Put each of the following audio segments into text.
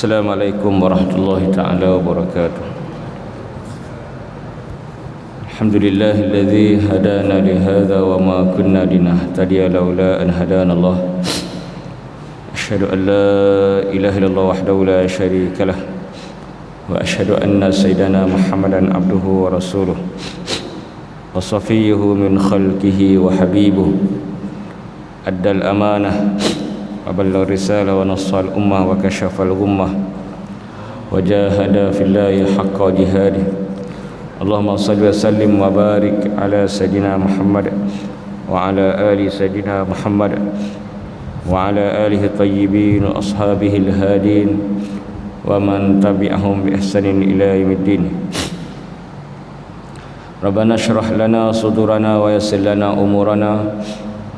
Assalamualaikum warahmatullahi ta'ala wabarakatuh. Alhamdulillahilladzi hadana lihadza wa ma kunna linahtadiya laula an hadana Allah. Asyhadu an la ilaha illallah wahdahu la syarika lah wa asyhadu anna sayyidana Muhammadan abduhu wa rasuluh wa safiyyuhu min khalqihi wa habibuh. Addal amanah wa ballagha risalah wa nassal ummah wa kashafal ghummah wa jahada fillahi haqqa jihadih. Allahumma salli wa sallim wa barik ala sayyidina Muhammad wa ala ali sayyidina Muhammad wa ala alihi tayyibin wa ashabihi al-hadin wa man tabi'ahum bi ihsanin ila yaumiddin. Rabbana shrah lana sudurana wa yassir lana umurana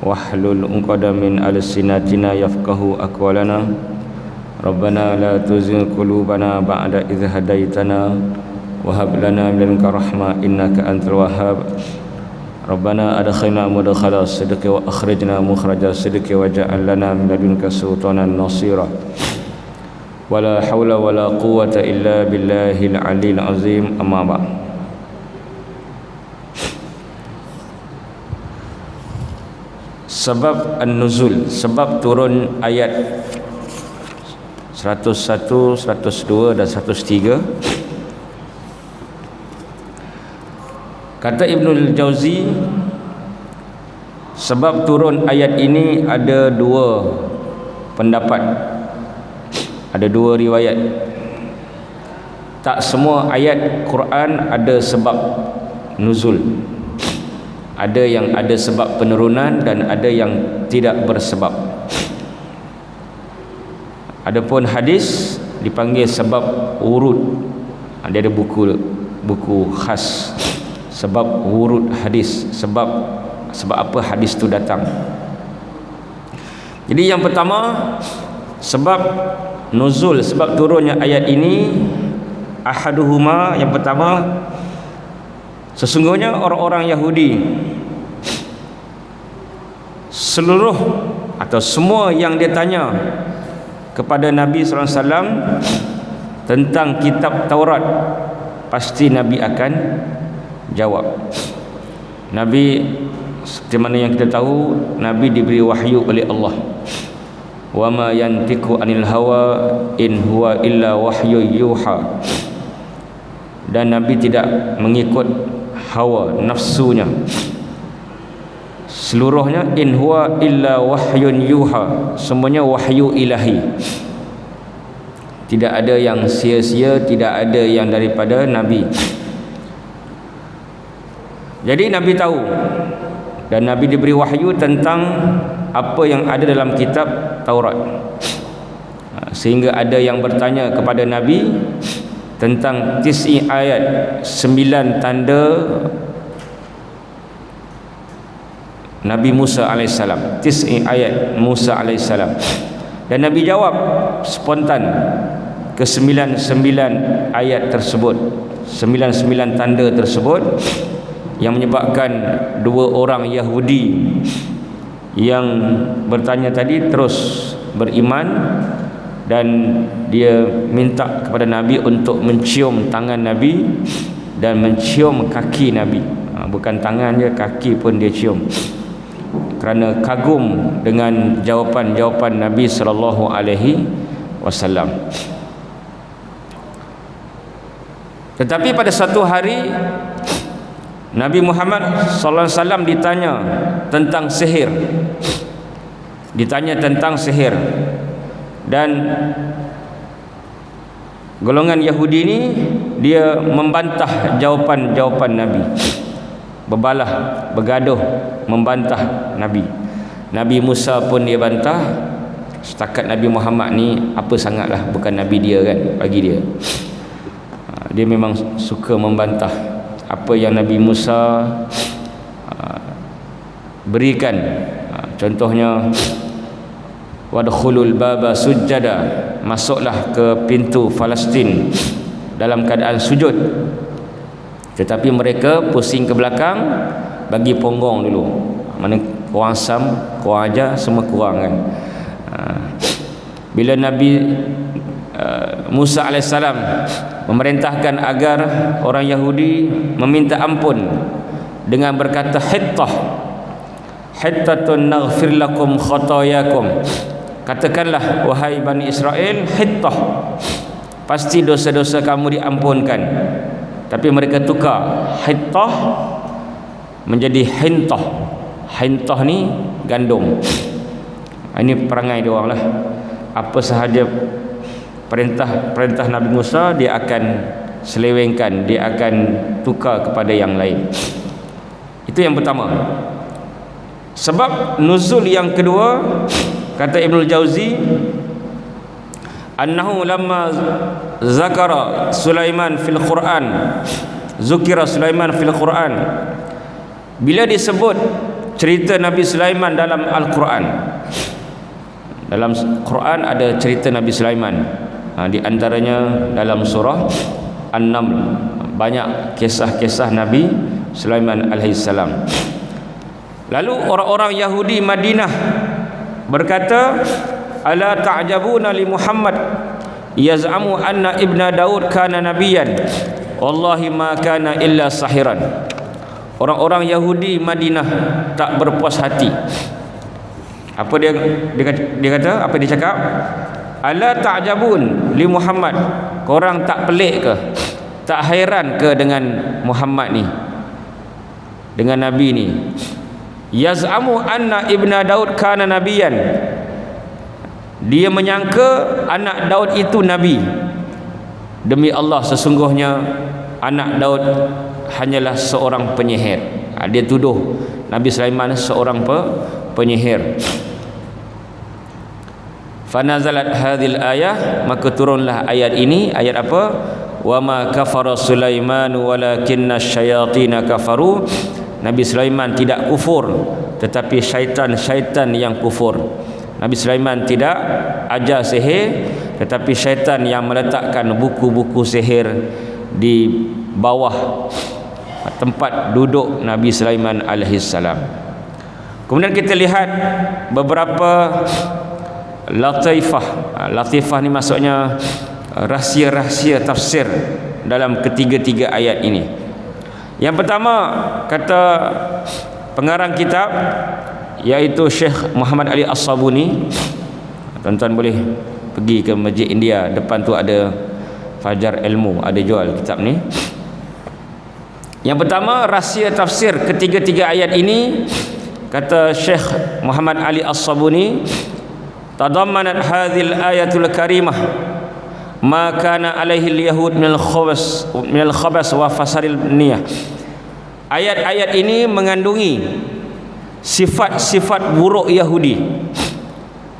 wahlul 'uqdatam min alsinatina yafqahu aqwalana. Rabbana la tuzigh qulubana ba'da idh hadaitana wa hab lana min ladunka rahmah innaka antal wahhab. Rabbana adkhilna mudkhala sidqi wa akhrijna mukhraja sidqi wa ja'al lana min ladunka sultanan nasira. Wala haula wala quwwata illa billahil aliyil azim. Amma ba'd. Sebab an-nuzul, sebab turun ayat 101, 102 dan 103. Kata Ibnul Jauzi, sebab turun ayat ini ada dua pendapat, ada dua riwayat. Tak semua ayat Quran ada sebab nuzul. Ada yang ada sebab penurunan dan ada yang tidak bersebab. Adapun hadis dipanggil sebab wurud. Ada buku khas sebab wurud hadis, sebab apa hadis itu datang. Jadi yang pertama, sebab nuzul, sebab turunnya ayat ini, ahaduhuma, yang pertama, sesungguhnya orang-orang Yahudi seluruh atau semua yang dia tanya kepada Nabi SAW tentang kitab Taurat, pasti Nabi akan jawab. Nabi, seperti mana yang kita tahu, Nabi diberi wahyu oleh Allah. Wa ma yantiqu anil hawa in huwa illa wahyu yuha. Dan Nabi tidak mengikut hawa nafsunya, seluruhnya in huwa illa wahyun yuha, semuanya wahyu ilahi. Tidak ada yang sia-sia, tidak ada yang daripada Nabi. Jadi Nabi tahu, dan Nabi diberi wahyu tentang apa yang ada dalam kitab Taurat. Sehingga ada yang bertanya kepada Nabi tentang tis'i ayat, 9 tanda Nabi Musa alaihissalam, tis'i ayat Musa alaihissalam. Dan Nabi jawab spontan ke 99 ayat tersebut, 99 tanda tersebut, yang menyebabkan dua orang Yahudi yang bertanya tadi terus beriman. Dan dia minta kepada Nabi untuk mencium tangan Nabi dan mencium kaki Nabi. Bukan tangan je, kaki pun dia cium, kerana kagum dengan jawapan-jawapan Nabi sallallahu alaihi wasallam. Tetapi pada satu hari Nabi Muhammad sallallahu alaihi wasallam ditanya tentang sihir. Ditanya tentang sihir. Dan golongan Yahudi ini dia membantah jawapan-jawapan Nabi, berbalah, bergaduh, membantah Nabi. Nabi Musa pun dia bantah. Setakat Nabi Muhammad ni apa sangatlah, bukan Nabi dia kan, bagi dia. Dia memang suka membantah apa yang Nabi Musa berikan. Contohnya, wadkhulul baba sujjada, masuklah ke pintu Palestin dalam keadaan sujud. Tetapi mereka pusing ke belakang, bagi ponggong dulu. Mana korang sam, korang ajar, semua kurang kan. Bila Nabi Musa alaihissalam memerintahkan agar orang Yahudi meminta ampun dengan berkata hittatun naghfir lakum khatayakum, katakanlah wahai Bani Israel, hittah, pasti dosa-dosa kamu diampunkan. Tapi mereka tukar hittah menjadi hintah. Hintah ni gandum. Ini perangai dia orang lah. Apa sahaja perintah Nabi Musa, dia akan selewengkan, dia akan tukar kepada yang lain. Itu yang pertama. Sebab nuzul yang kedua, kata Ibnul Jauzi, annahu lamma zakara Sulaiman fil Quran, zukira Sulaiman fil Quran, bila disebut cerita Nabi Sulaiman dalam Al-Quran. Dalam Quran ada cerita Nabi Sulaiman, di antaranya dalam surah An-Naml, banyak kisah-kisah Nabi Sulaiman alaihissalam. Lalu orang-orang Yahudi Madinah berkata, ala ta'jabuna li Muhammad yaz'amu anna ibna Daud kana nabiyan wallahi ma kana illa sahiran. Orang-orang Yahudi Madinah tak berpuas hati. Apa dia kata? Apa dia cakap? Ala ta'jabun li Muhammad. Korang tak pelik ke? Tak hairan ke dengan Muhammad ni? Dengan Nabi ni? Yaz'amu anna ibna Daud kana nabiyan. Dia menyangka anak Daud itu nabi. Demi Allah, sesungguhnya anak Daud hanyalah seorang penyihir. Dia tuduh Nabi Sulaiman seorang penyihir. Fanazalat hadhil ayah, maka turunlah ayat ini. Ayat apa? Wa ma kafara Sulaiman walakinna syayatin kafaru. Nabi Sulaiman tidak kufur, tetapi syaitan yang kufur. Nabi Sulaiman tidak ajar sihir, tetapi syaitan yang meletakkan buku-buku sihir di bawah tempat duduk Nabi Sulaiman alaihissalam. Kemudian kita lihat beberapa latifah ni maksudnya rahsia-rahsia tafsir dalam ketiga-tiga ayat ini. Yang pertama, kata pengarang kitab iaitu Syekh Muhammad Ali As-Sabuni. Tuan-tuan boleh pergi ke Masjid India, depan tu ada Fajar Ilmu, ada jual kitab ni. Yang pertama, rahsia tafsir ketiga-tiga ayat ini, kata Syekh Muhammad Ali As-Sabuni, tadammanat hadhil ayatul karimah ma kana alaihi al-yahud minal khabas wa fasaril niyah. Ayat-ayat ini mengandungi sifat-sifat buruk Yahudi,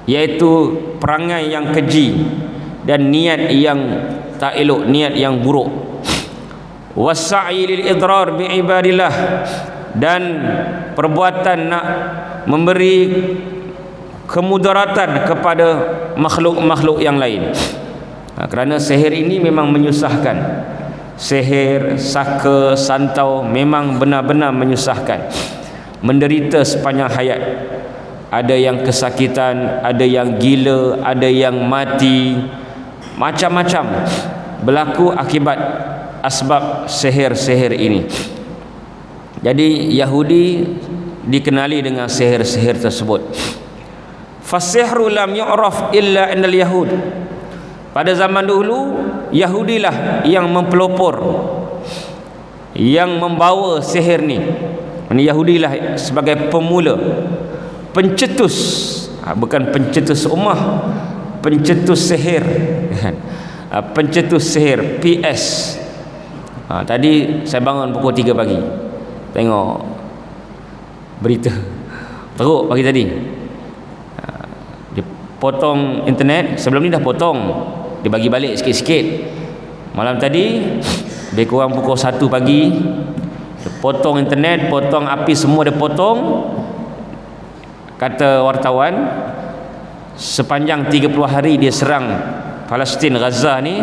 yaitu perangai yang keji dan niat yang tak elok, niat yang buruk. Wassa'i lil idrar bi ibadillah, dan perbuatan nak memberi kemudaratan kepada makhluk-makhluk yang lain. Kerana sihir ini memang menyusahkan. Sihir, saka, santau memang benar-benar menyusahkan, menderita sepanjang hayat. Ada yang kesakitan, ada yang gila, ada yang mati, macam-macam berlaku akibat asbab sihir-sihir ini. Jadi Yahudi dikenali dengan sihir-sihir tersebut. Fasihru lam yu'raf illa indal yahud. Pada zaman dulu, Yahudilah yang mempelopor, yang membawa sihir ni. Yahudilah sebagai pemula, pencetus, bukan pencetus ummah, pencetus sihir, pencetus sihir, PS. Tadi saya bangun pukul 3 pagi, tengok berita, teruk pagi tadi. Dia potong internet, sebelum ni dah potong, dia bagi balik sikit-sikit. Malam tadi lebih kurang pukul 1 pagi, dia potong internet, potong api, semua dia potong. Kata wartawan, sepanjang 30 hari dia serang Palestin, Gaza ni,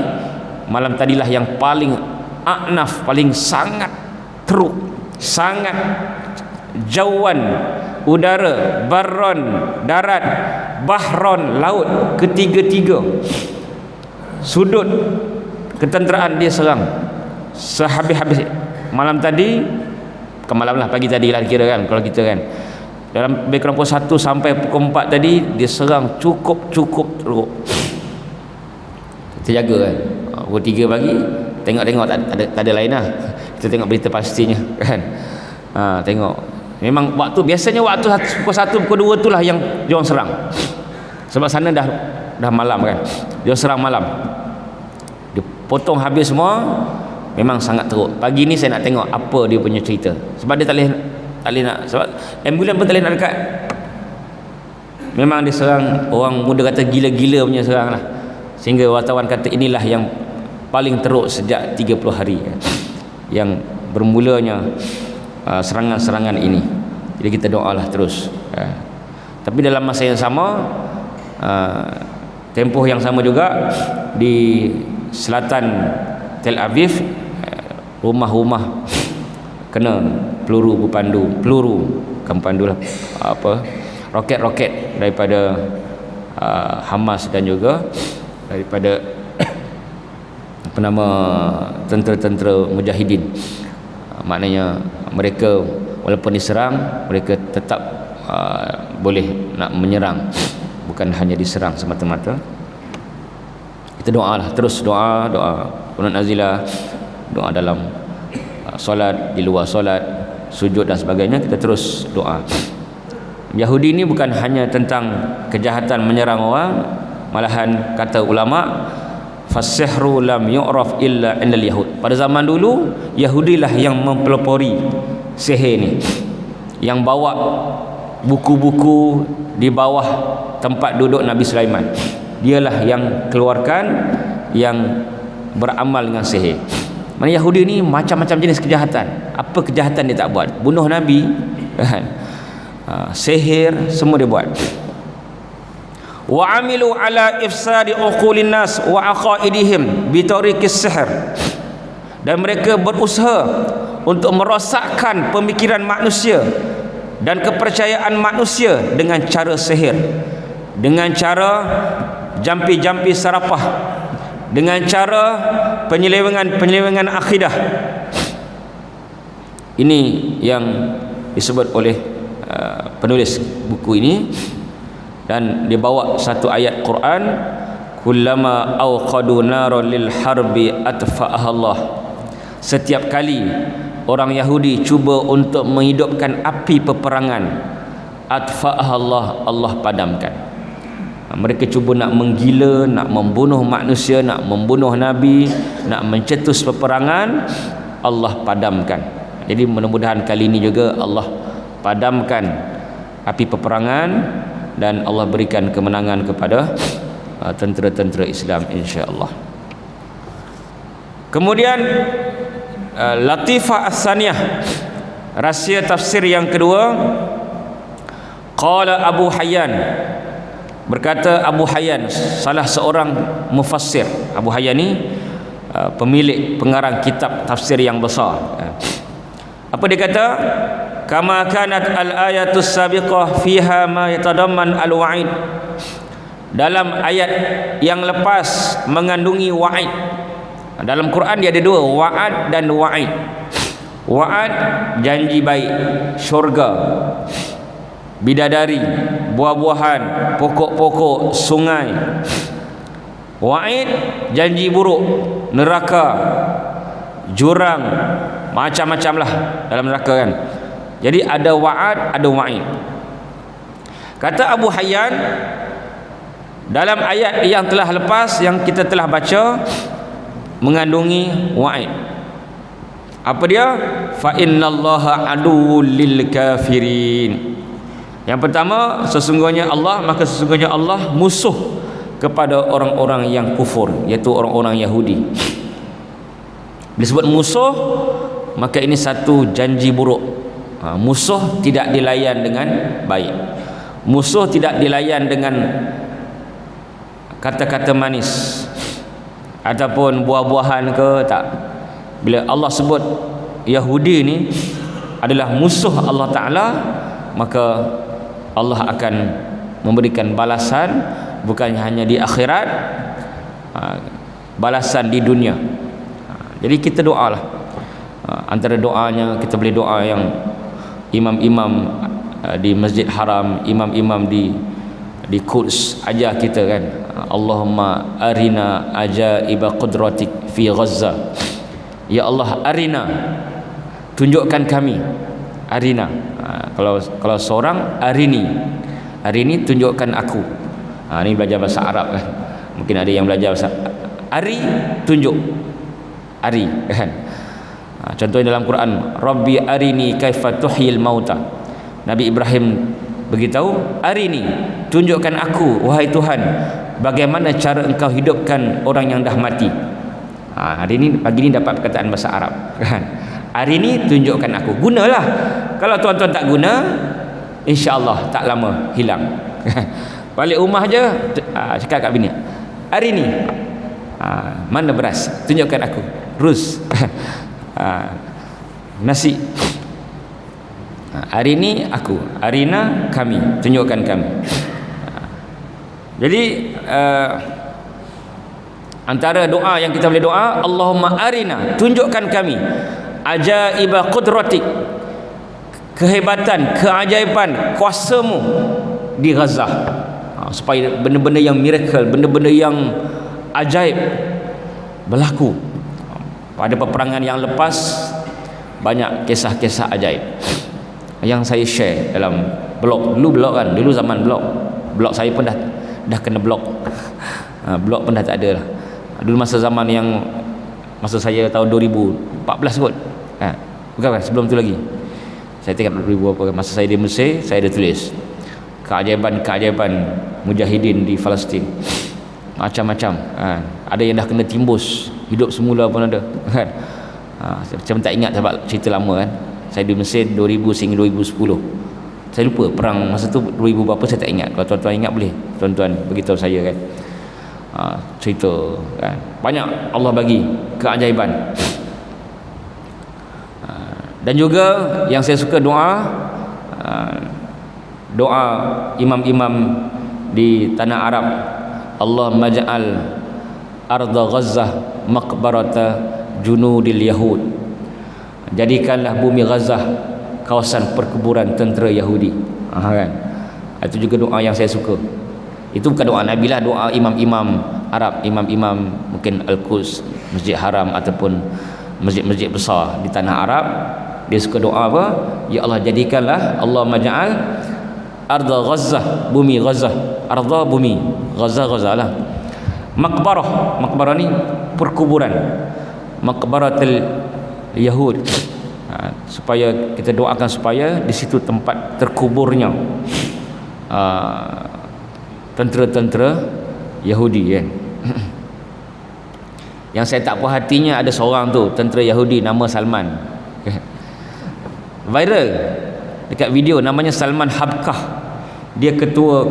malam tadilah yang paling aknaf, paling sangat teruk, sangat jauan, udara, barron, darat, bahron, laut, ketiga-tiga sudut ketenteraan dia serang sehabis-habis malam tadi, bukan malam lah, pagi tadi lah kira kan, kalau kita kan dalam lebih kurang pukul 1 sampai pukul 4 tadi dia serang cukup teruk. Kita jaga kan, pukul 3 pagi tengok tak ada lain lah, kita tengok berita pastinya kan. Tengok memang biasanya waktu pukul 1 pukul 2 tu lah yang diorang serang, sebab sana dah malam kan, dia serang malam, dia potong habis semua. Memang sangat teruk. Pagi ni saya nak tengok apa dia punya cerita, sebab dia tak boleh nak, sebab ambulans pun tak boleh nak dekat. Memang dia serang, orang muda kata gila-gila punya serang lah, sehingga wartawan kata inilah yang paling teruk sejak 30 hari yang bermulanya serangan-serangan ini. Jadi kita doalah terus. Tapi dalam masa yang sama, tempoh yang sama juga di selatan Tel Aviv, rumah-rumah kena peluru lah, roket-roket daripada Hamas dan juga daripada tentera-tentera mujahidin. Maknanya mereka walaupun diserang, mereka tetap boleh nak menyerang, bukan hanya diserang semata-mata. Kita doalah terus, doa kunut nazilah, doa dalam solat, di luar solat, sujud dan sebagainya, kita terus doa. Yahudi ini bukan hanya tentang kejahatan menyerang orang, malahan kata ulama, fasihru lam yu'raf illa indal yahud. Pada zaman dulu Yahudilah yang mempelopori sihir ni, yang bawa buku-buku di bawah tempat duduk Nabi Sulaiman. Dialah yang keluarkan, yang beramal dengan sihir. Mana Yahudi ni macam-macam jenis kejahatan. Apa kejahatan dia tak buat? Bunuh Nabi kan, sihir, semua dia buat. Wa amilu ala ifsadi uqulin nas wa aqaidihim bi tariqis sihr. Dan mereka berusaha untuk merosakkan pemikiran manusia dan kepercayaan manusia dengan cara sihir, dengan cara jampi-jampi sarapah, dengan cara penyelewengan akidah. Ini yang disebut oleh penulis buku ini, dan dia bawa satu ayat Quran, kullama awqadu naran lil harbi atfa'aha Allah. Setiap kali orang Yahudi cuba untuk menghidupkan api peperangan, atfa'aha Allah, Allah padamkan. Mereka cuba nak menggila, nak membunuh manusia, nak membunuh Nabi, nak mencetus peperangan, Allah padamkan. Jadi mudah-mudahan kali ini juga Allah padamkan api peperangan dan Allah berikan kemenangan kepada tentera-tentera Islam, insya-Allah. Kemudian latifah as-saniyah, rahsia tafsir yang kedua, qala Abu Hayyan, berkata Abu Hayyan, salah seorang mufassir. Abu Hayyan ni pemilik pengarang kitab tafsir yang besar. Apa dia kata? Kama kanat al-ayatus sabiqah fiha ma yatadamman al-wa'id. Dalam ayat yang lepas mengandungi wa'id. Dalam Quran dia ada dua, wa'ad dan wa'id. Wa'ad janji baik, syurga, bidadari, buah-buahan, pokok-pokok, sungai. Wa'id janji buruk, neraka, jurang, macam-macam lah dalam neraka kan. Jadi ada wa'ad, ada wa'id. Kata Abu Hayyan, dalam ayat yang telah lepas, yang kita telah baca, mengandungi wa'id. Apa dia? Fa innallaha aduwwul lil kafirin. Yang pertama, sesungguhnya Allah, maka sesungguhnya Allah musuh kepada orang-orang yang kufur, iaitu orang-orang Yahudi. Bila sebut musuh, maka ini satu janji buruk. Musuh tidak dilayan dengan baik. Musuh tidak dilayan dengan kata-kata manis ataupun buah-buahan ke, tak. Bila Allah sebut Yahudi ni adalah musuh Allah Ta'ala, maka Allah akan memberikan balasan bukan hanya di akhirat, balasan di dunia. Jadi kita doalah. Antara doanya kita boleh doa yang imam-imam di Masjid Haram, imam-imam di Quds ajar kita kan, Allahumma arina ajaiba qudratik fi Gaza. Ya Allah, arina, tunjukkan kami. Arina, kalau seorang arini tunjukkan aku. Ini belajar bahasa Arab kan, mungkin ada yang belajar bahasa ari, tunjuk ari kan. Contohnya dalam Quran, Rabbi arini kaifa tuhyil mauta. Nabi Ibrahim beritahu, arini, tunjukkan aku wahai Tuhan bagaimana cara engkau hidupkan orang yang dah mati. Hari ini, pagi ini dapat perkataan bahasa Arab kan. Hari ini tunjukkan aku, gunalah. Kalau tuan-tuan tak guna, insya-Allah tak lama hilang. Balik rumah je cakap kat bini, hari ni mana beras, tunjukkan aku. Rus nasi, hari ni aku, arina kami, tunjukkan kami. Jadi antara doa yang kita boleh doa, Allahumma arina, tunjukkan kami ajaiba qudratik, kehebatan, keajaiban kuasamu di Gaza, supaya benda-benda yang miracle, benda-benda yang ajaib berlaku. Pada peperangan yang lepas banyak kisah-kisah ajaib yang saya share dalam blog. Dulu kan, dulu zaman blog saya pun dah kena blog. Blog pun dah tak ada lah. Dulu masa saya tahun 2014 kot. Bukan sebelum tu lagi. Saya tengok 2000 apa, masa saya di Mesir, saya ada tulis keajaiban-keajaiban mujahidin di Palestin. Macam-macam. Ada yang dah kena timbus, hidup semula pun ada kan. Macam tak ingat sebab cerita lama kan. Saya di Mesir 2000 sehingga 2010. Saya lupa perang masa tu 2000 berapa, saya tak ingat. Kalau tuan-tuan ingat boleh tuan-tuan beritahu saya kan. Cerita kan. Banyak Allah bagi keajaiban. Dan juga yang saya suka doa imam-imam di tanah Arab, Allah maj'al arda Gaza maqbarata junudil Yahud. Jadikanlah bumi Gaza kawasan perkuburan tentera Yahudi. Kan? Itu juga doa yang saya suka. Itu bukan doa Nabi lah, doa imam-imam Arab, imam-imam mungkin Al-Quds, Masjid Haram ataupun masjid-masjid besar di tanah Arab. Dia suka doa apa? Ya Allah, jadikanlah, Allah maj'al arda Gaza, bumi Gaza, arda bumi, Gaza lah, makbarah ni perkuburan, makbaratul Yahud. Supaya kita doakan supaya di situ tempat terkuburnya tentera-tentera Yahudi kan. Yang saya tak puas hatinya, ada seorang tu tentera Yahudi nama Salman, viral dekat video, namanya Salman Habkah. Dia ketua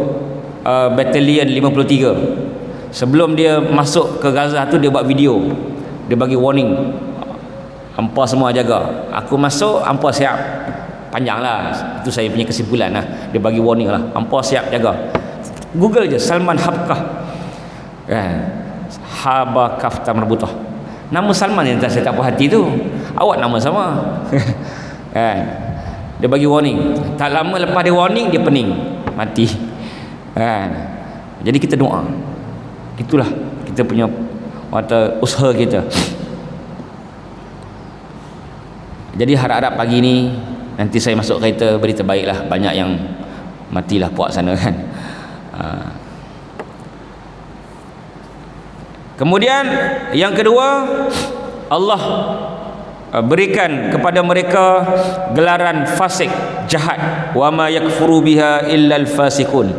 Batalion 53. Sebelum dia masuk ke Gaza tu, dia buat video, dia bagi warning, hampa semua jaga, aku masuk hampa siap. Panjang lah, itu saya punya kesimpulan lah. Dia bagi warning lah, hampa siap jaga. Google je Salman Habkah kan, Haba Kaf tak merbutah. Nama Salman yang saya tak puas hati tu, awak nama sama kan. Dia bagi warning, tak lama lepas dia warning, dia pening mati kan. Jadi kita doa, itulah kita punya usaha kita. Jadi harap-harap pagi ni nanti saya masuk kereta, berita baiklah, banyak yang matilah puak sana kan. Kemudian yang kedua, Allah berikan kepada mereka gelaran fasik, jahat, wa ma yakfuru biha illal fasikun.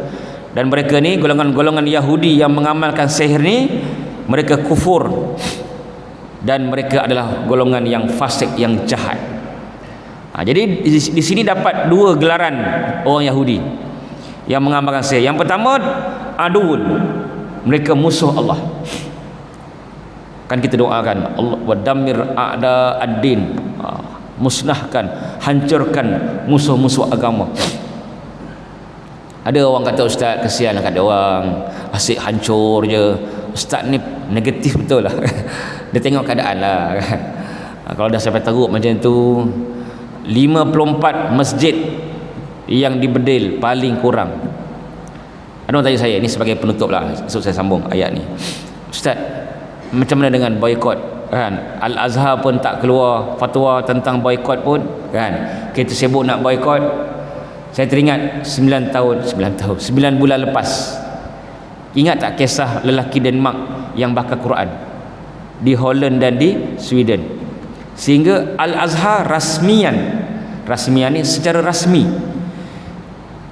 Dan mereka ni golongan-golongan Yahudi yang mengamalkan sihir ni, mereka kufur dan mereka adalah golongan yang fasik, yang jahat. Jadi di sini dapat dua gelaran orang Yahudi yang mengamalkan sihir. Yang pertama, aduun, mereka musuh Allah. Kan kita doakan Allah wa dammir a'da ad-din, musnahkan, hancurkan musuh-musuh agama. Ada orang kata, ustaz kesian kat dia orang, asyik hancur je, ustaz ni negatif betul lah. Dia tengok keadaan lah kan. Kalau dah sampai teruk macam tu, 54 masjid yang dibedil paling kurang. Ada orang tanya saya, ni sebagai penutup lah, so saya sambung ayat ni. Ustaz, macam mana dengan boykot kan? Al-Azhar pun tak keluar fatwa tentang boykot pun kan. Kita sibuk nak boykot. Saya teringat 9 bulan lepas. Ingat tak kisah lelaki Denmark yang bakar Quran di Holland dan di Sweden? Sehingga Al-Azhar rasmian ni secara rasmi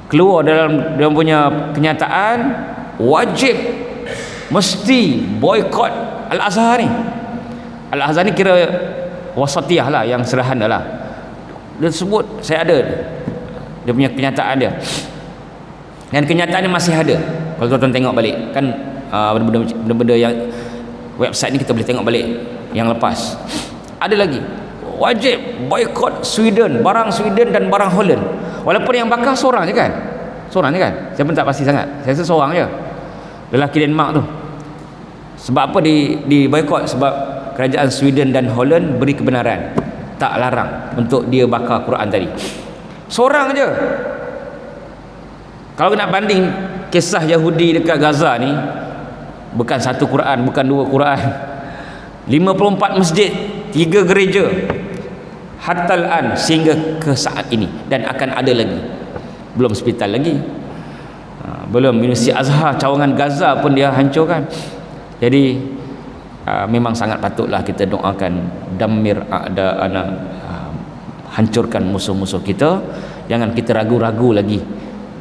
keluar dalam dia punya kenyataan, wajib mesti boykot Al-Azhar ni. Al-Azhar ni kira wasatiyah lah, yang sederhana lah. Dia sebut, saya ada dia punya kenyataan dia, dan kenyataan ni masih ada. Kalau tuan-tuan tengok balik kan, benda-benda yang website ni kita boleh tengok balik yang lepas. Ada lagi, wajib boykot Sweden, barang Sweden dan barang Holland. Walaupun yang bakar seorang je kan, saya pun tak pasti sangat, saya rasa seorang je, lelaki Denmark tu. Sebab apa di boykot? Sebab kerajaan Sweden dan Holland beri kebenaran, tak larang untuk dia bakar Quran tadi. Seorang je. Kalau nak banding kisah Yahudi dekat Gaza ni, bukan satu Quran, bukan dua Quran, 54 masjid, 3 gereja, hatal an, sehingga ke saat ini, dan akan ada lagi. Belum hospital lagi, belum Universiti Azhar cawangan Gaza pun dia hancurkan. Jadi memang sangat patutlah kita doakan dammir a'da'ana, hancurkan musuh-musuh kita. Jangan kita ragu-ragu lagi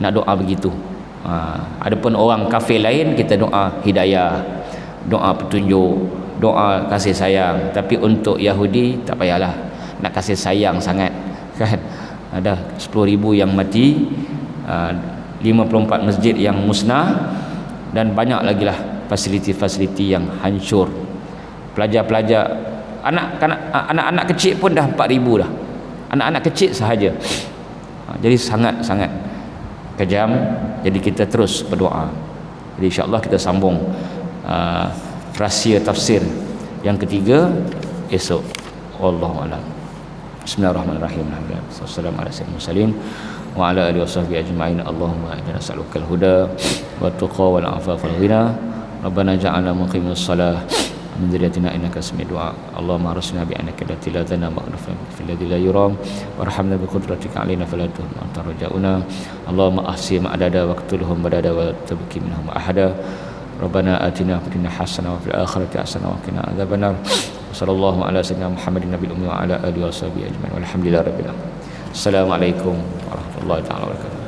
nak doa begitu. Adapun orang kafir lain, kita doa hidayah, doa petunjuk, doa kasih sayang. Tapi untuk Yahudi tak payahlah nak kasih sayang sangat kan. Ada 10,000 yang mati, 54 masjid yang musnah, dan banyak lagi lah fasiliti-fasiliti yang hancur. Pelajar-pelajar, anak-anak kecil pun dah 4,000 dah, anak-anak kecil sahaja. Jadi sangat-sangat kejam. Jadi kita terus berdoa. Jadi insya-Allah kita sambung rahsia tafsir yang ketiga esok. Wallahu a'lam. Bismillahirrahmanirrahim. Wassalamu ala sayyidil mursalin wa ala alihi washabbihi ajma'in. Allahumma inna nas'aluka al-huda wa tuqa wal afafa wal ghina. Rabbana ja'alna muqimis shalah min dzurriyyatina innaka sami'ud du'a. Allahumma arsalna bi annaka la tiladana maghfiratan fil ladzi la yuram warhamna bi qudratika alaina fala tuhma anta rajauna. Allahumma ahsi ma'adada waqtulhum badada wa tabki minhum ahada. Rabbana atina fid dunya hasanah wa fil akhirati hasanah wa qina adzabannar. Sallallahu ala sayyidina Muhammadin nabiyil ummi wa ala alihi washabihi ajma'in. Walhamdulillahirabbil alamin. Assalamualaikum warahmatullahi taala wabarakatuh.